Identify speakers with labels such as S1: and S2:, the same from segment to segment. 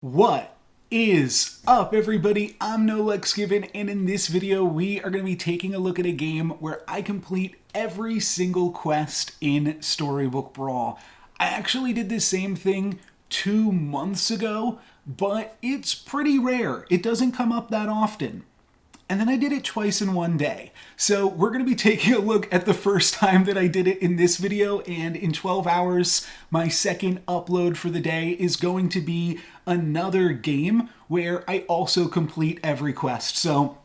S1: What is up, everybody? I'm NoLucksGiven, and in this video we are going to be taking a look at a game where I complete every single quest in Storybook Brawl. I actually did the same thing 2 months ago, but it's pretty rare. It doesn't come up that often. And then I did it twice in one day. So we're going to be taking a look at the first time that I did it in this video, and in 12 hours, my second upload for the day is going to be another game where I also complete every quest. So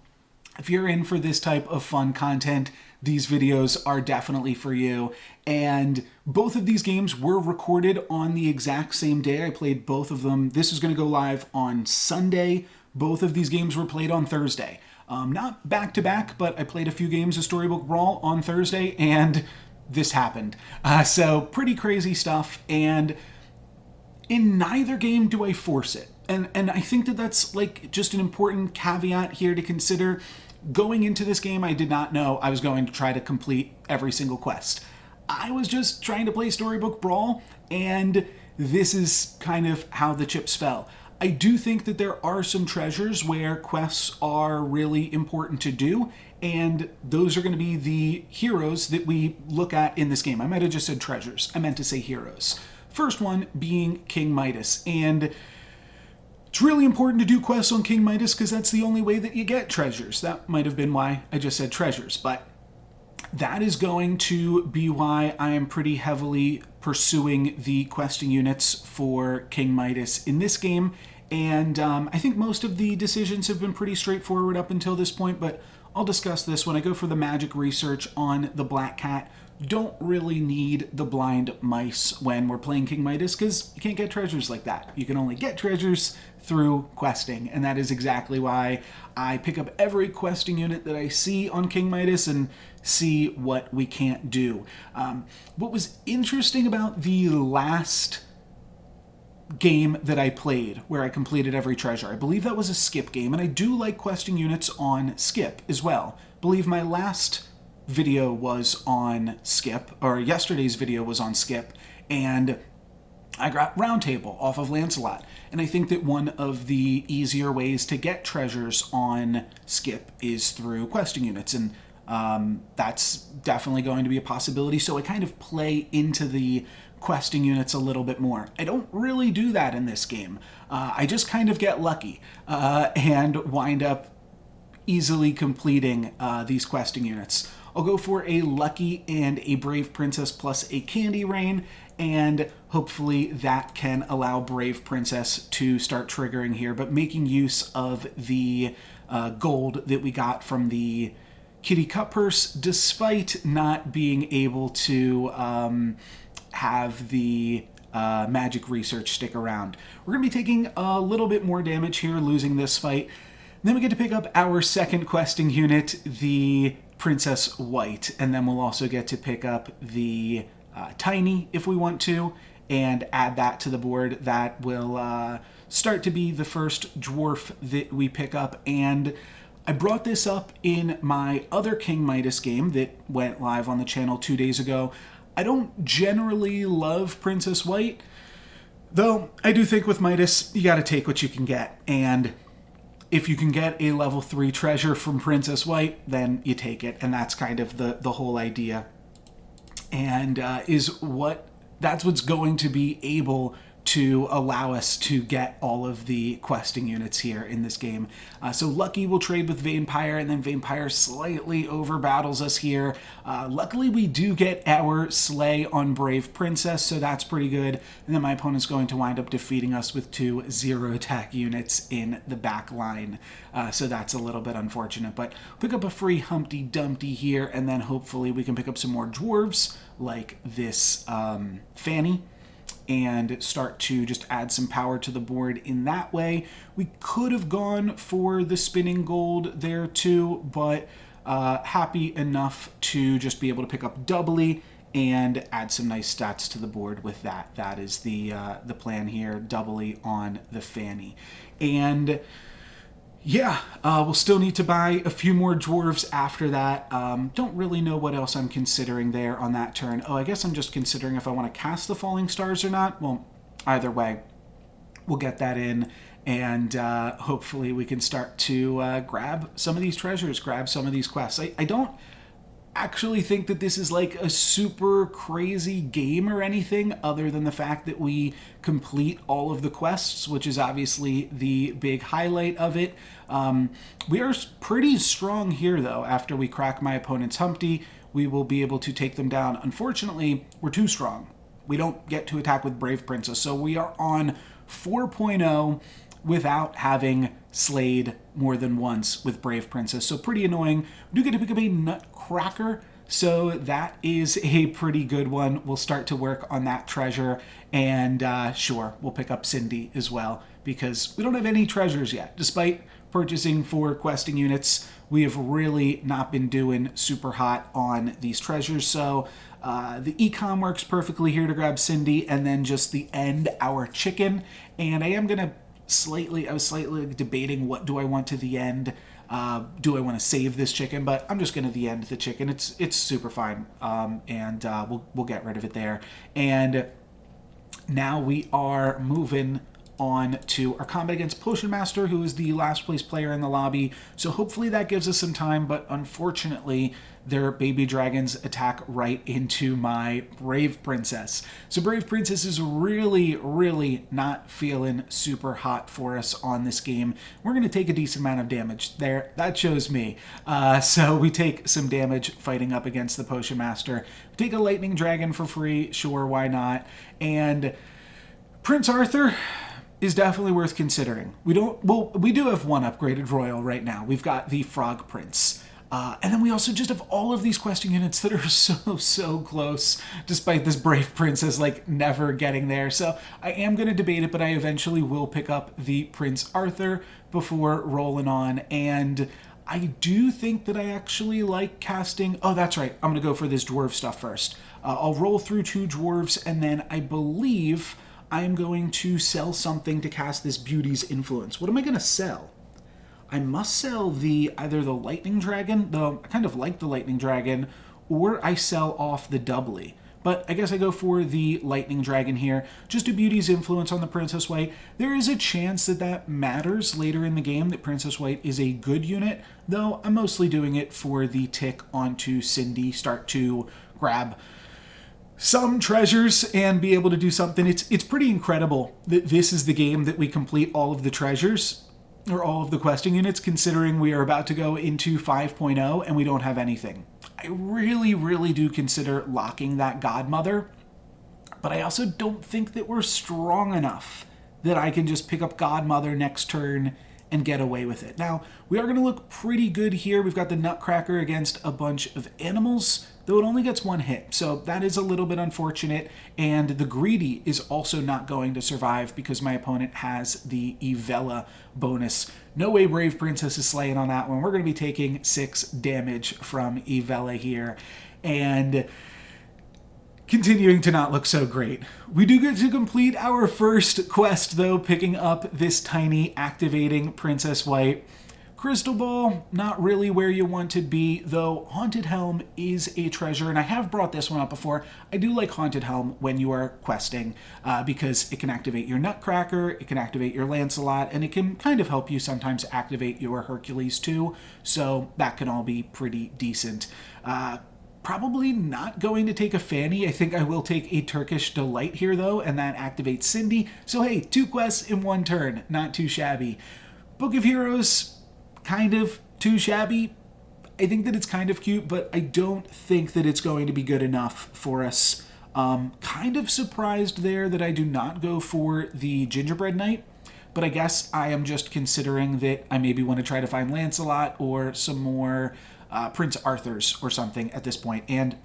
S1: if you're in for this type of fun content, these videos are definitely for you. And both of these games were recorded on the exact same day. I played both of them. This is going to go live on Sunday. Both of these games were played on Thursday. Not back to back, but I played a few games of Storybook Brawl on Thursday, and this happened. So pretty crazy stuff, and in neither game do I force it. And I think that that's like just an important caveat here to consider. Going into this game, I did not know I was going to try to complete every single quest. I was just trying to play Storybook Brawl, and this is kind of how the chips fell. I do think that there are some treasures where quests are really important to do, and those are going to be the heroes that we look at in this game. I might have just said treasures. I meant to say heroes. First one being King Midas, and it's really important to do quests on King Midas because that's the only way that you get treasures. That might have been why I just said treasures, but that is going to be why I am pretty heavily pursuing the questing units for King Midas in this game. And I think most of the decisions have been pretty straightforward up until this point, but I'll discuss this when I go for the magic research on the Black Cat. Don't really need the blind mice when we're playing King Midas because you can't get treasures like that. You can only get treasures through questing, and that is exactly why I pick up every questing unit that I see on King Midas and see what we can't do. What was interesting about the last game that I played where I completed every treasure, I believe that was a skip game, and I do like questing units on skip as well. I believe my last video was on skip, or yesterday's video was on skip, and I got Round Table off of Lancelot. And I think that one of the easier ways to get treasures on skip is through questing units, and that's definitely going to be a possibility. So I kind of play into the questing units a little bit more. I don't really do that in this game. I just kind of get lucky and wind up easily completing these questing units. I'll go for a Lucky and a Brave Princess plus a Candy Rain, and hopefully that can allow Brave Princess to start triggering here, but making use of the gold that we got from the Kitty Cup Purse, despite not being able to have the magic research stick around. We're going to be taking a little bit more damage here, losing this fight. And then we get to pick up our second questing unit, the Princess White, and then we'll also get to pick up the Tiny if we want to, and add that to the board. That will start to be the first dwarf that we pick up, and I brought this up in my other King Midas game that went live on the channel 2 days ago. I don't generally love Princess White, though I do think with Midas, you gotta take what you can get, and if you can get a level 3 treasure from Princess White, then you take it, and that's kind of the whole idea. And that's what's going to be able to allow us to get all of the questing units here in this game. So Lucky will trade with Vampire, and then Vampire slightly over battles us here. Luckily we do get our Slay on Brave Princess, so that's pretty good. And then my opponent's going to wind up defeating us with 2 0 attack units in the back line. So that's a little bit unfortunate, but pick up a free Humpty Dumpty here, and then hopefully we can pick up some more dwarves like this Fanny, and start to just add some power to the board in that way. We could have gone for the spinning gold there too, but happy enough to just be able to pick up doubly and add some nice stats to the board with that. That is the plan here, doubly on the Fanny. And yeah, we'll still need to buy a few more dwarves after that. Don't really know what else I'm considering there on that turn. Oh, I guess I'm just considering if I want to cast the Falling Stars or not. Well, either way, we'll get that in, and hopefully we can start to grab some of these treasures, grab some of these quests. I don't actually think that this is like a super crazy game or anything, other than the fact that we complete all of the quests, which is obviously the big highlight of it. We are pretty strong here, though. After we crack my opponent's Humpty, we will be able to take them down. Unfortunately, we're too strong. We don't get to attack with Brave Princess, so we are on 4.0 without having slayed more than once with Brave Princess. So pretty annoying. We do get to pick up a Nutcracker, so that is a pretty good one. We'll start to work on that treasure, and sure, we'll pick up Cindy as well, because we don't have any treasures yet. Despite purchasing 4 questing units, we have really not been doing super hot on these treasures, so the econ works perfectly here to grab Cindy, and then just the end our chicken. And I was slightly debating, what do I want to the end? Do I want to save this chicken? But I'm just going to the end the chicken. It's super fine, and we'll get rid of it there. And now we are moving on to our combat against Potion Master, who is the last place player in the lobby. So hopefully that gives us some time, but unfortunately their baby dragons attack right into my Brave Princess. So Brave Princess is really not feeling super hot for us on this game. We're going to take a decent amount of damage there. That shows me. So we take some damage fighting up against the Potion Master. We take a Lightning Dragon for free. Sure, why not? And Prince Arthur is definitely worth considering. We do have one upgraded royal right now. We've got the Frog Prince. And then we also just have all of these questing units that are so close, despite this Brave Princess like never getting there. So I am going to debate it, but I eventually will pick up the Prince Arthur before rolling on. And I do think that I actually like casting... Oh, that's right. I'm going to go for this dwarf stuff first. I'll roll through 2 dwarves, and then I believe I'm going to sell something to cast this Beauty's Influence. What am I going to sell? I must sell either the Lightning Dragon, though I kind of like the Lightning Dragon, or I sell off the Doubly. But I guess I go for the Lightning Dragon here. Just a Beauty's Influence on the Princess White. There is a chance that matters later in the game, that Princess White is a good unit, though I'm mostly doing it for the tick onto Cindy, start to grab some treasures and be able to do something. It's pretty incredible that this is the game that we complete all of the treasures, or all of the questing units, considering we are about to go into 5.0 and we don't have anything. I really do consider locking that Godmother, but I also don't think that we're strong enough that I can just pick up Godmother next turn and get away with it. Now, we are going to look pretty good here. We've got the Nutcracker against a bunch of animals, though it only gets 1 hit, so that is a little bit unfortunate. And the Greedy is also not going to survive because my opponent has the Evella bonus. No way Brave Princess is slaying on that one. We're going to be taking 6 damage from Evella here, and continuing to not look so great. We do get to complete our first quest, though, picking up this tiny activating Princess White. Crystal Ball, not really where you want to be, though Haunted Helm is a treasure, and I have brought this one up before. I do like Haunted Helm when you are questing, because it can activate your Nutcracker, it can activate your Lancelot, and it can kind of help you sometimes activate your Hercules too, so that can all be pretty decent. Probably not going to take a Fanny. I think I will take a Turkish Delight here, though, and that activates Cindy. So hey, 2 quests in 1 turn. Not too shabby. Book of Heroes, kind of too shabby. I think that it's kind of cute, but I don't think that it's going to be good enough for us. Kind of surprised there that I do not go for the Gingerbread Knight, but I guess I am just considering that I maybe want to try to find Lancelot or some more Prince Arthurs or something at this point. And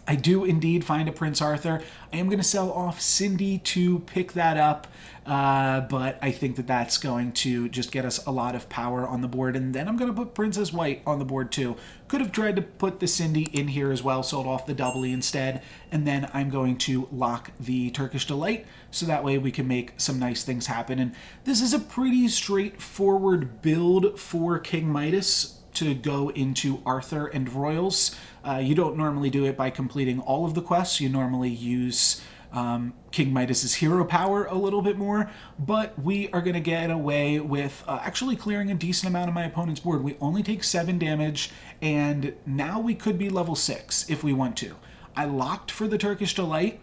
S1: I do indeed find a Prince Arthur. I am going to sell off Cindy to pick that up, but I think that that's going to just get us a lot of power on the board, and then I'm going to put Princess White on the board too. Could have tried to put the Cindy in here as well, sold off the Doubly instead, and then I'm going to lock the Turkish Delight, so that way we can make some nice things happen. And this is a pretty straightforward build for King Midas to go into Arthur and Royals. You don't normally do it by completing all of the quests. You normally use King Midas's hero power a little bit more, but we are going to get away with actually clearing a decent amount of my opponent's board. We only take 7 damage, and now we could be level 6 if we want to. I locked for the Turkish Delight,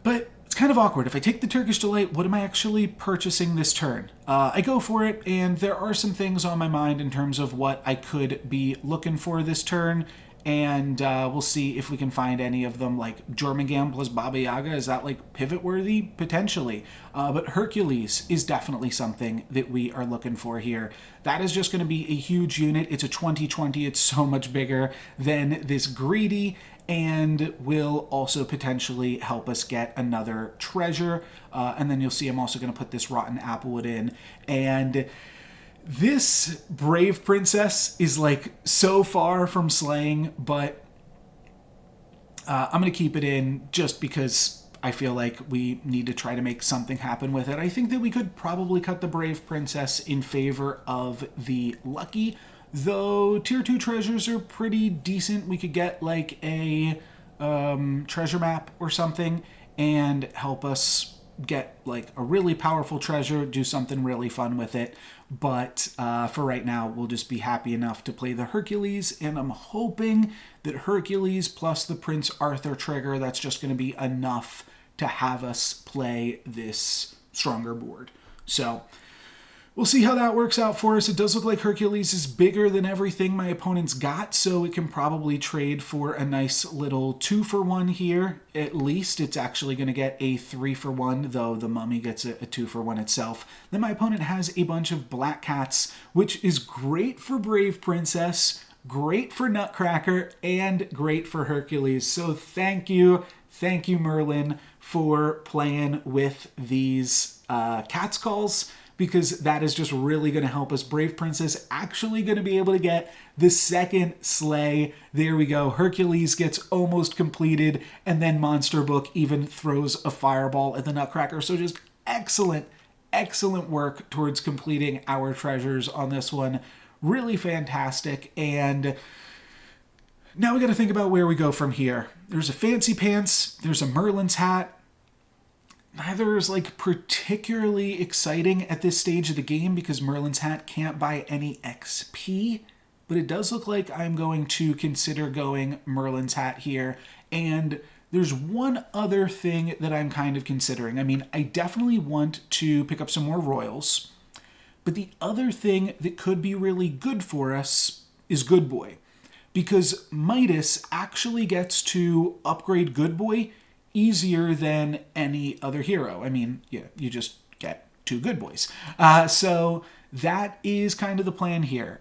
S1: but it's kind of awkward. If I take the Turkish Delight, what am I actually purchasing this turn? I go for it, and there are some things on my mind in terms of what I could be looking for this turn, and we'll see if we can find any of them, like Jormungand plus Baba Yaga. Is that like pivot worthy? Potentially. But Hercules is definitely something that we are looking for here. That is just going to be a huge unit. It's a 20/20. It's so much bigger than this greedy, and will also potentially help us get another treasure. And then you'll see I'm also going to put this Rotten Applewood in. And this Brave Princess is like so far from slaying, but I'm going to keep it in just because I feel like we need to try to make something happen with it. I think that we could probably cut the Brave Princess in favor of the Lucky, though tier 2 treasures are pretty decent. We could get like a treasure map or something and help us get like a really powerful treasure, do something really fun with it. But for right now, we'll just be happy enough to play the Hercules, and I'm hoping that Hercules plus the Prince Arthur trigger, that's just going to be enough to have us play this stronger board. So we'll see how that works out for us. It does look like Hercules is bigger than everything my opponent's got, so it can probably trade for a nice little 2-for-1 here. At least it's actually going to get a 3-for-1, though the Mummy gets a 2-for-1 itself. Then my opponent has a bunch of Black Cats, which is great for Brave Princess, great for Nutcracker, and great for Hercules. So thank you Merlin, for playing with these Cat's Calls, because that is just really going to help us. Brave Princess actually going to be able to get the second slay. There we go. Hercules gets almost completed, and then Monster Book even throws a fireball at the Nutcracker. So just excellent work towards completing our treasures on this one. Really fantastic. And now we got to think about where we go from here. There's a Fancy Pants. There's a Merlin's Hat. Neither is like particularly exciting at this stage of the game because Merlin's Hat can't buy any XP, but it does look like I'm going to consider going Merlin's Hat here. And there's one other thing that I'm kind of considering. I mean, I definitely want to pick up some more Royals, but the other thing that could be really good for us is Good Boy, because Midas actually gets to upgrade Good Boy easier than any other hero. I mean, yeah, you just get 2 good boys. So that is kind of the plan here.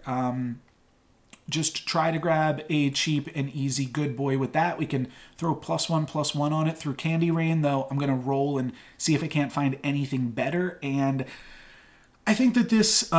S1: Just try to grab a cheap and easy good boy with that. We can throw +1/+1 on it through Candy Rain, though I'm going to roll and see if I can't find anything better. And I think that this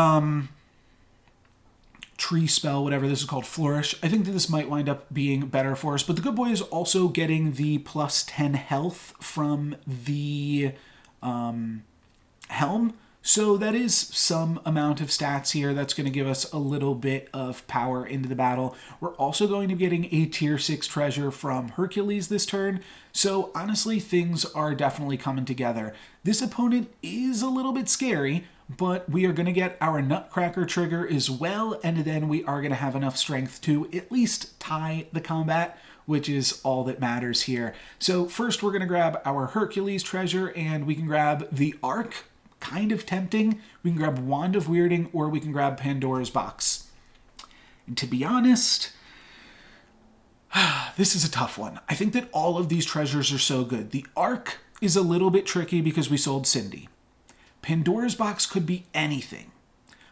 S1: tree spell, whatever this is called, Flourish, I think that this might wind up being better for us. But the good boy is also getting the +10 health from the helm. So that is some amount of stats here that's going to give us a little bit of power into the battle. We're also going to be getting a tier 6 treasure from Hercules this turn. So honestly, things are definitely coming together. This opponent is a little bit scary, but we are going to get our Nutcracker trigger as well, and then we are going to have enough strength to at least tie the combat, which is all that matters here. So first we're going to grab our Hercules treasure, and we can grab the Ark. Kind of tempting. We can grab Wand of Weirding, or we can grab Pandora's Box. And to be honest, this is a tough one. I think that all of these treasures are so good. The Ark is a little bit tricky because we sold Cindy. Pandora's Box could be anything,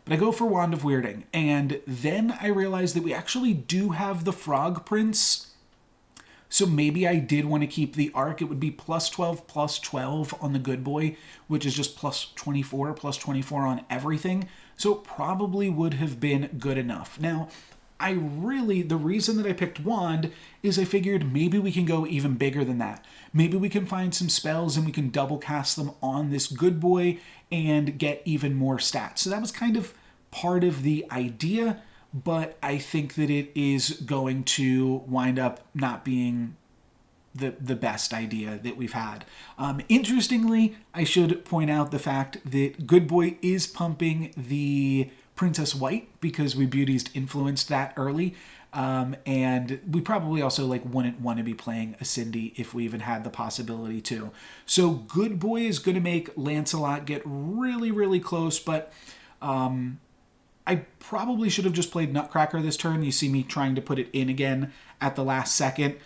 S1: but I go for Wand of Weirding, and then I realize that we actually do have the Frog Prince, so maybe I did want to keep the Ark. It would be +12/+12 on the good boy, which is just +24/+24 on everything, so it probably would have been good enough. Now, the reason that I picked Wand is I figured maybe we can go even bigger than that. Maybe we can find some spells and we can double cast them on this good boy and get even more stats. So that was kind of part of the idea, but I think that it is going to wind up not being the best idea that we've had. Interestingly, I should point out the fact that Good Boy is pumping the Princess White because we Beauties influenced that early. And we probably also like wouldn't want to be playing a Cindy if we even had the possibility to. So Good Boy is going to make Lancelot get really, really close, but I probably should have just played Nutcracker this turn. You see me trying to put it in again at the last second.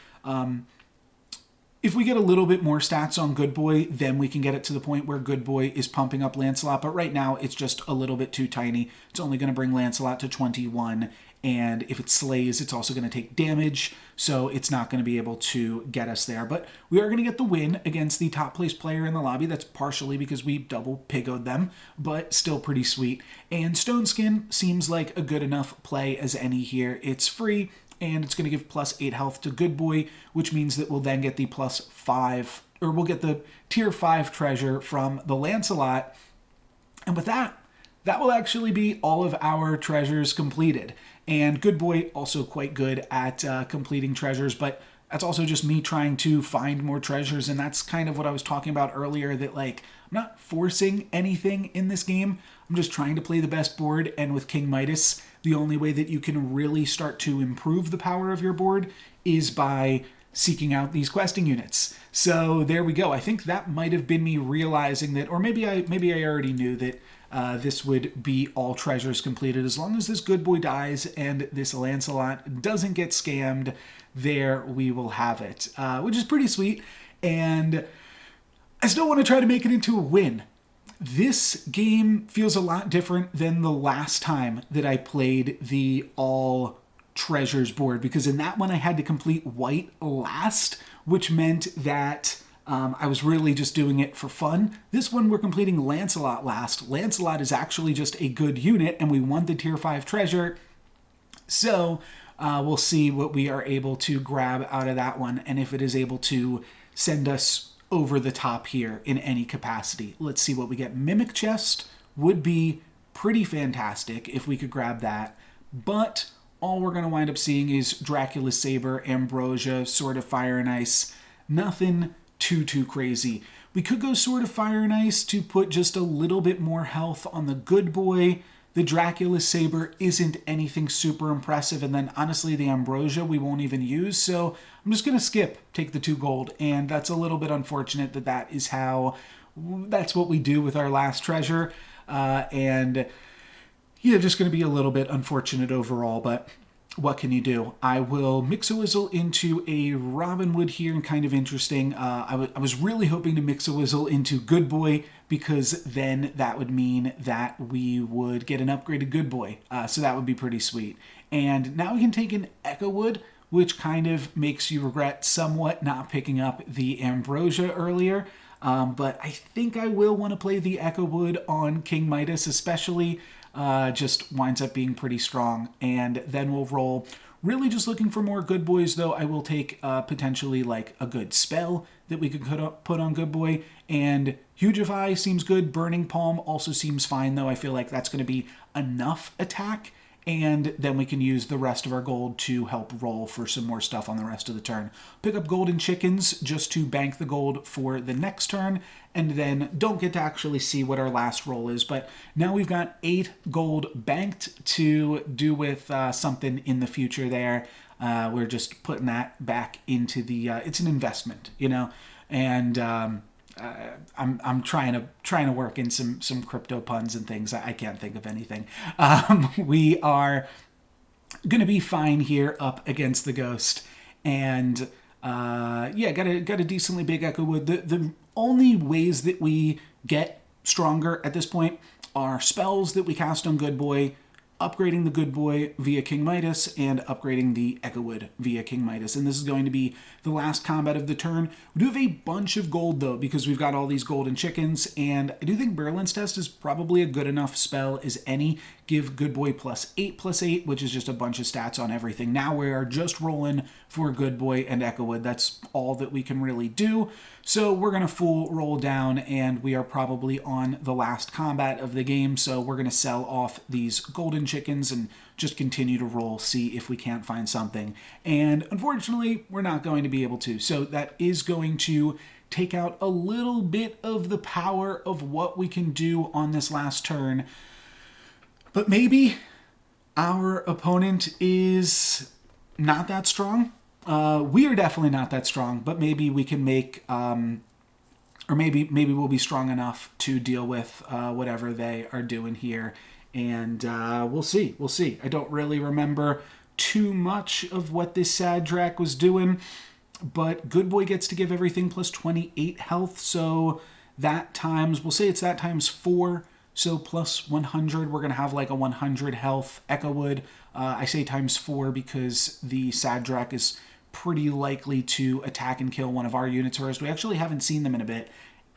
S1: If we get a little bit more stats on Good Boy, then we can get it to the point where Good Boy is pumping up Lancelot. But right now, it's just a little bit too tiny. It's only going to bring Lancelot to 21. And if it slays, it's also going to take damage. So it's not going to be able to get us there. But we are going to get the win against the top place player in the lobby. That's partially because we double pigoed them, but still pretty sweet. And Stone Skin seems like a good enough play as any here. It's free. And it's going to give plus 8 health to Good Boy, which means that we'll then get the plus 5, or we'll get the tier 5 treasure from the Lancelot. And with that will actually be all of our treasures completed. And Good Boy also quite good at completing treasures, but that's also just me trying to find more treasures. And that's kind of what I was talking about earlier, that like, I'm not forcing anything in this game. I'm just trying to play the best board. And with King Midas, the only way that you can really start to improve the power of your board is by seeking out these questing units. So there we go. I think that might have been me realizing that, or maybe I already knew that this would be all treasures completed. As long as this Good Boy dies and this Lancelot doesn't get scammed, there we will have it, which is pretty sweet. And I still want to try to make it into a win. This game feels a lot different than the last time that I played the all treasures board, because in that one I had to complete white last, which meant that I was really just doing it for fun. This one we're completing Lancelot last. Lancelot is actually just a good unit, and we won the tier 5 treasure. So we'll see what we are able to grab out of that one, and if it is able to send us over the top here in any capacity. Let's see what we get. Mimic Chest would be pretty fantastic if we could grab that, but all we're going to wind up seeing is Dracula's Saber, Ambrosia, Sword of Fire and Ice. Nothing too crazy. We could go Sword of Fire and Ice to put just a little bit more health on the Good Boy. The Dracula's Saber isn't anything super impressive, and then honestly the Ambrosia we won't even use, so I'm just going to skip, take the 2 gold, and that's a little bit unfortunate that's what we do with our last treasure, and yeah, just going to be a little bit unfortunate overall, but what can you do? I will Mix-a-Whizzle into a Robin Hood here, and kind of interesting. I was really hoping to Mix-a-Whizzle into Good Boy, because then that would mean that we would get an upgraded Good Boy. So that would be pretty sweet. And now we can take an Echo Wood, which kind of makes you regret somewhat not picking up the Ambrosia earlier. But I think I will want to play the Echo Wood on King Midas, especially. Just winds up being pretty strong. And then we'll roll. Really just looking for more Good Boys, though. I will take potentially like a good spell that we could put on Good Boy. And Hugify seems good. Burning Palm also seems fine, though. I feel like that's going to be enough attack. And then we can use the rest of our gold to help roll for some more stuff on the rest of the turn. Pick up Golden Chickens just to bank the gold for the next turn, and then don't get to actually see what our last roll is. But now we've got 8 gold banked to do with something in the future there. We're just putting that back into the... it's an investment, you know? And... I'm trying to work in some crypto puns and things. I can't think of anything. We are gonna be fine here up against the Ghost, and yeah, got a decently big Echo Wood. The only ways that we get stronger at this point are spells that we cast on Good Boy, upgrading the Good Boy via King Midas, and upgrading the Echo Wood via King Midas. And this is going to be the last combat of the turn. We do have a bunch of gold, though, because we've got all these golden chickens, and I do think Berlin's Test is probably a good enough spell as any. Give Good Boy +8/+8, which is just a bunch of stats on everything. Now we are just rolling for Good Boy and Echo Wood. That's all that we can really do. So we're going to full roll down, and we are probably on the last combat of the game, so we're going to sell off these golden chickens and just continue to roll, see if we can't find something. And unfortunately, we're not going to be able to. So that is going to take out a little bit of the power of what we can do on this last turn. But maybe our opponent is not that strong. We are definitely not that strong, but maybe we can make, or maybe we'll be strong enough to deal with whatever they are doing here. And we'll see. We'll see. I don't really remember too much of what this sad Drac was doing, but Good Boy gets to give everything plus 28 health. So that times, we'll say it's that times 4. So plus 100, we're going to have like a 100 health Echo Wood. I say times 4 because the sad Drac is pretty likely to attack and kill one of our units, whereas we actually haven't seen them in a bit.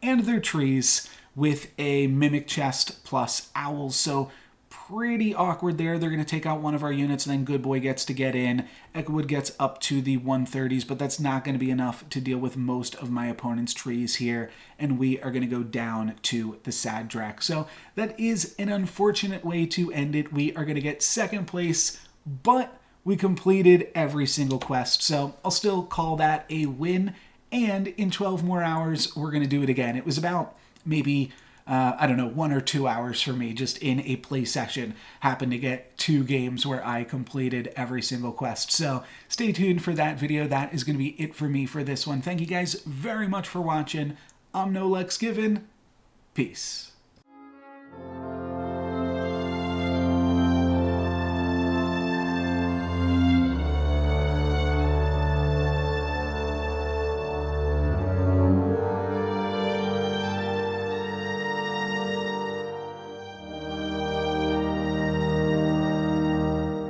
S1: And they're trees with a Mimic Chest plus Owls, so pretty awkward there. They're going to take out one of our units, and then Good Boy gets to get in. Echowood gets up to the 130s, but that's not going to be enough to deal with most of my opponent's trees here, and we are going to go down to the sad Drac. So that is an unfortunate way to end it. We are going to get second place, but we completed every single quest, so I'll still call that a win, and in 12 more hours, we're going to do it again. It was about maybe, I don't know, 1 or 2 hours for me just in a play session. Happened to get 2 games where I completed every single quest. So stay tuned for that video. That is going to be it for me for this one. Thank you guys very much for watching. I'm NoLucksGiven. Peace.